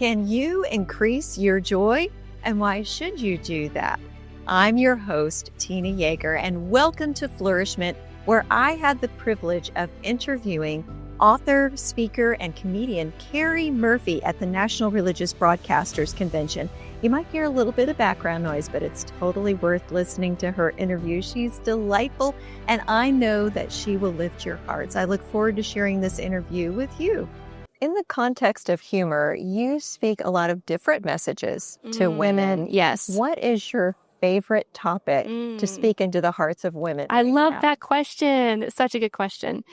Can you increase your joy? And why should you do that? I'm your host, Tina Yeager, and welcome to Flourish-Meant, where I had the privilege of interviewing author, speaker, and comedian Carrie Murphy at the National Religious Broadcasters Convention. You might hear a little bit of background noise, but it's totally worth listening to her interview. She's delightful, and I know that she will lift your hearts. I look forward to sharing this interview with you. In the context of humor, you speak a lot of different messages to women. Yes. What is your favorite topic to speak into the hearts of women? I love that question. It's such a good question.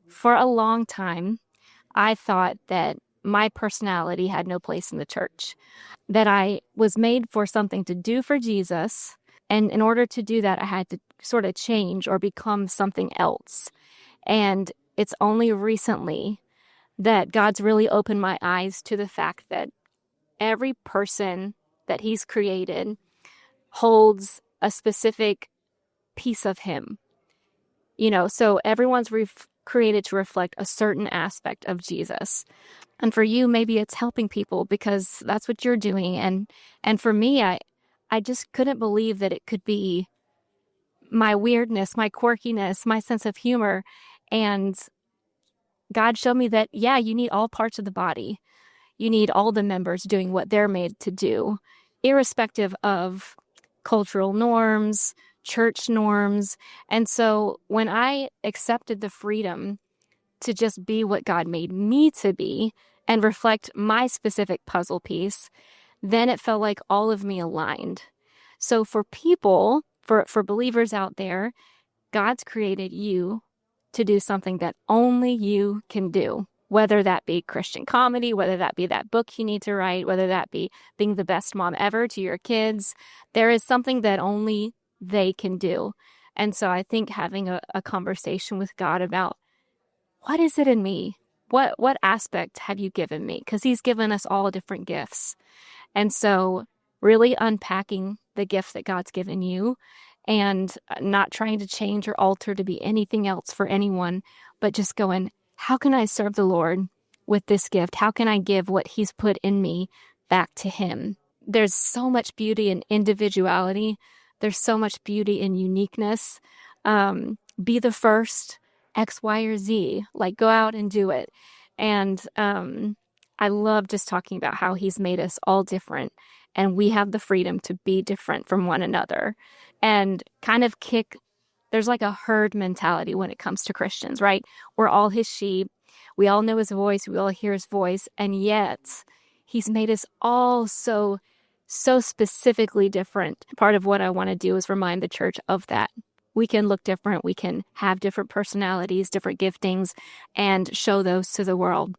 For a long time, I thought that my personality had no place in the church, that I was made for something to do for Jesus. And in order to do that, I had to sort of change or become something else. And it's only recently that God's really opened my eyes to the fact that every person that He's created holds a specific piece of Him. You know, so everyone's created to reflect a certain aspect of Jesus. And for you, maybe it's helping people because that's what you're doing. And for me, I just couldn't believe that it could be my weirdness, my quirkiness, my sense of humor. And God showed me that, yeah, you need all parts of the body. You need all the members doing what they're made to do, irrespective of cultural norms, church norms. And so when I accepted the freedom to just be what God made me to be and reflect my specific puzzle piece, then it felt like all of me aligned. So for people, for believers out there, God's created you to do something that only you can do, whether that be Christian comedy, whether that be that book you need to write, whether that be being the best mom ever to your kids. There is something that only they can do. And so I think having a conversation with God about what is it in me? What aspect have you given me? Because He's given us all different gifts. And so really unpacking the gift that God's given you and not trying to change or alter to be anything else for anyone, but just going, how can I serve the Lord with this gift? How can I give what He's put in me back to Him? There's so much beauty in individuality. There's so much beauty in uniqueness. Be the first, X, Y, or Z. Like, go out and do it. And I love just talking about how He's made us all different, and we have the freedom to be different from one another and kind of there's like a herd mentality when it comes to Christians, right? We're all His sheep. We all know His voice. We all hear His voice. And yet He's made us all so specifically different. Part of what I want to do is remind the church of that. We can look different. We can have different personalities, different giftings, and show those to the world.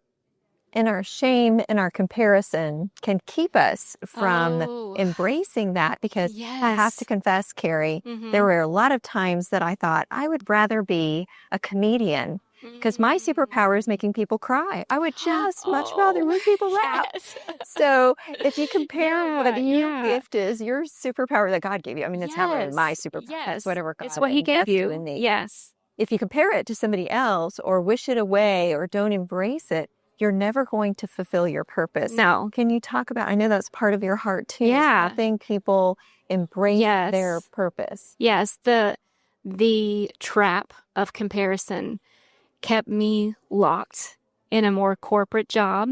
And our shame and our comparison can keep us from embracing that, because I have to confess, Carrie, there were a lot of times that I thought I would rather be a comedian because my superpower is making people cry. I would just much rather make people laugh. So if you compare what your gift is, your superpower that God gave you, I mean, it's not really my superpower. It's whatever God it's what He gave you. in me. Yes. If you compare it to somebody else or wish it away or don't embrace it, you're never going to fulfill your purpose. No. Can you talk about, I know that's part of your heart too, helping people embrace their purpose. Yes, the trap of comparison kept me locked in a more corporate job.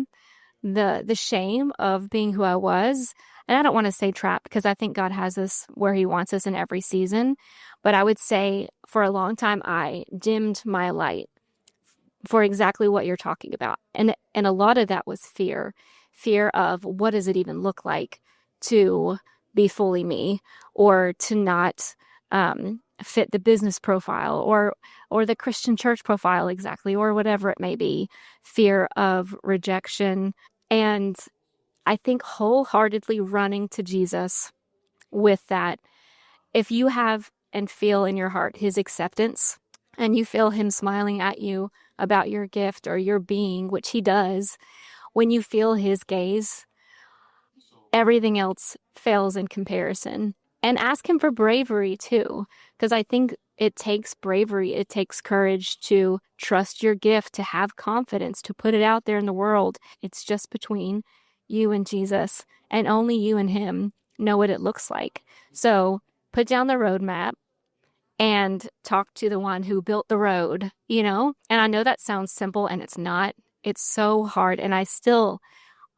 The shame of being who I was, and I don't want to say trap because I think God has us where He wants us in every season, but I would say for a long time I dimmed my light for exactly what you're talking about. And a lot of that was fear of what does it even look like to be fully me, or to not fit the business profile or the Christian church profile exactly, or whatever it may be, fear of rejection. And I think wholeheartedly running to Jesus with that, if you have and feel in your heart His acceptance, and you feel Him smiling at you about your gift or your being, which He does, when you feel His gaze, everything else fails in comparison. And ask Him for bravery too, because I think it takes bravery. It takes courage to trust your gift, to have confidence, to put it out there in the world. It's just between you and Jesus, and only you and him know what it looks like. So put down the roadmap and talk to the one who built the road, you know? And I know that sounds simple, and it's not. It's so hard. And I still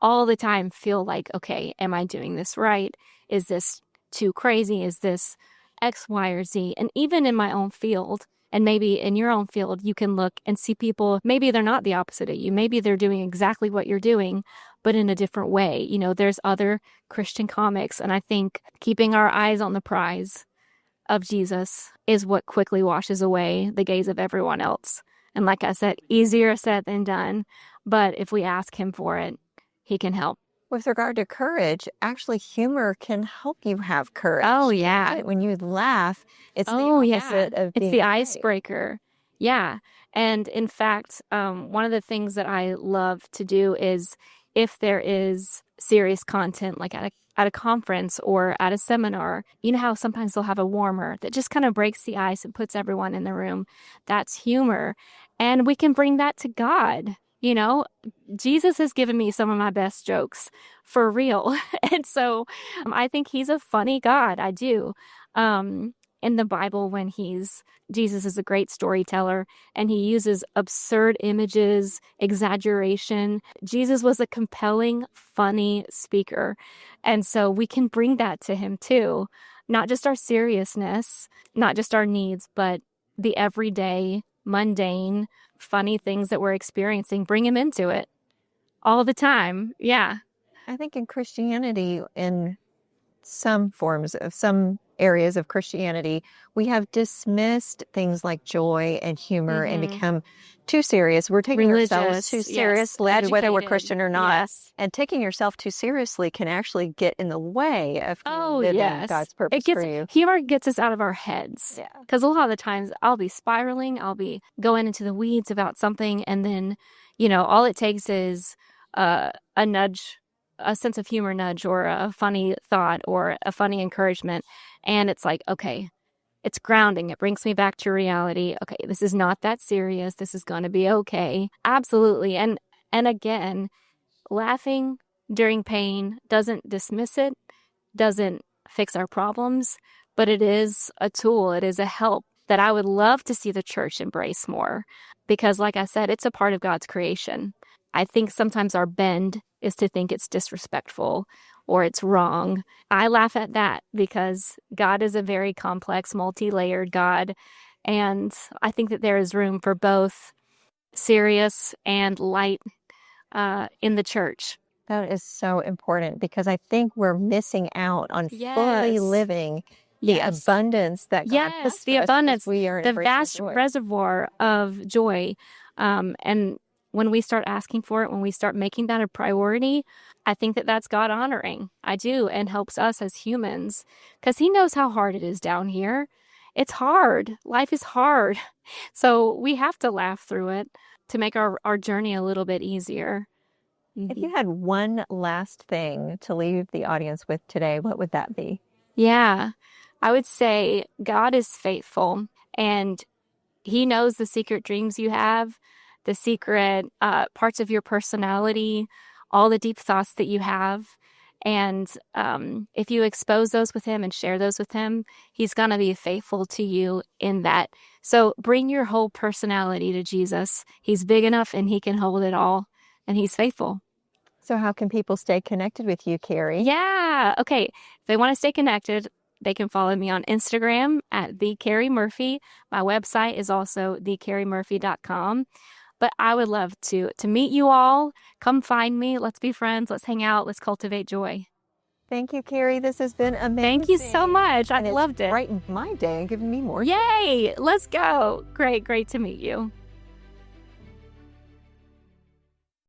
all the time feel like, okay, am I doing this right? Is this too crazy? Is this X, Y, or Z? And even in my own field, and maybe in your own field, you can look and see people, maybe they're not the opposite of you. Maybe they're doing exactly what you're doing, but in a different way. You know, there's other Christian comics, and I think keeping our eyes on the prize of Jesus is what quickly washes away the gaze of everyone else. And like I said, easier said than done. But if we ask him for it, he can help. With regard to courage, actually, humor can help you have courage. Oh, yeah. Right? When you laugh, it's the opposite of it's being the afraid. icebreaker. Yeah. And in fact, one of the things that I love to do is if there is serious content, like at a conference or at a seminar, you know how sometimes they'll have a warmer that just kind of breaks the ice and puts everyone in the room. That's humor. And we can bring that to God. You know, Jesus has given me some of my best jokes for real. And so I think he's a funny God. I do. In the Bible, when Jesus is a great storyteller and he uses absurd images, exaggeration. Jesus was a compelling, funny speaker. And so we can bring that to him too. Not just our seriousness, not just our needs, but the everyday, mundane, funny things that we're experiencing. Bring him into it all the time. Yeah. I think in Christianity, in some areas of Christianity, we have dismissed things like joy and humor and become too serious. We're taking ourselves too seriously, whether we're Christian or not. Yes. And taking yourself too seriously can actually get in the way of living God's purpose for you. Humor gets us out of our heads. Yeah. Because a lot of the times I'll be spiraling, I'll be going into the weeds about something, and then, you know, all it takes is a nudge, a sense of humor nudge, or a funny thought or a funny encouragement. And it's like, okay, it's grounding. It brings me back to reality. Okay, this is not that serious. This is going to be okay. Absolutely. And again, laughing during pain doesn't dismiss it, doesn't fix our problems, but it is a tool. It is a help that I would love to see the church embrace more. Because like I said, it's a part of God's creation. I think sometimes our bend is to think it's disrespectful or it's wrong. I laugh at that because God is a very complex, multi-layered God. And I think that there is room for both serious and light in the church. That is so important because I think we're missing out on fully living the abundance that God has the abundance, we are the vast reservoir of joy. And when we start asking for it, when we start making that a priority, I think that that's God honoring. I do, and helps us as humans because he knows how hard it is down here. It's hard. Life is hard. So we have to laugh through it to make our journey a little bit easier. If you had one last thing to leave the audience with today, what would that be? Yeah, I would say God is faithful and he knows the secret dreams you have, the secret parts of your personality, all the deep thoughts that you have. And if you expose those with him and share those with him, he's going to be faithful to you in that. So bring your whole personality to Jesus. He's big enough and he can hold it all, and he's faithful. So how can people stay connected with you, Carrie? Yeah. Okay. If they want to stay connected, they can follow me on Instagram at the Carrie Murphy. My website is also thecarriemurphy.com. But I would love to meet you all. Come find me. Let's be friends. Let's hang out. Let's cultivate joy. Thank you, Carrie. This has been amazing. Thank you so much. I loved it. Brightened my day and given me more. Yay! Let's go. Great to meet you.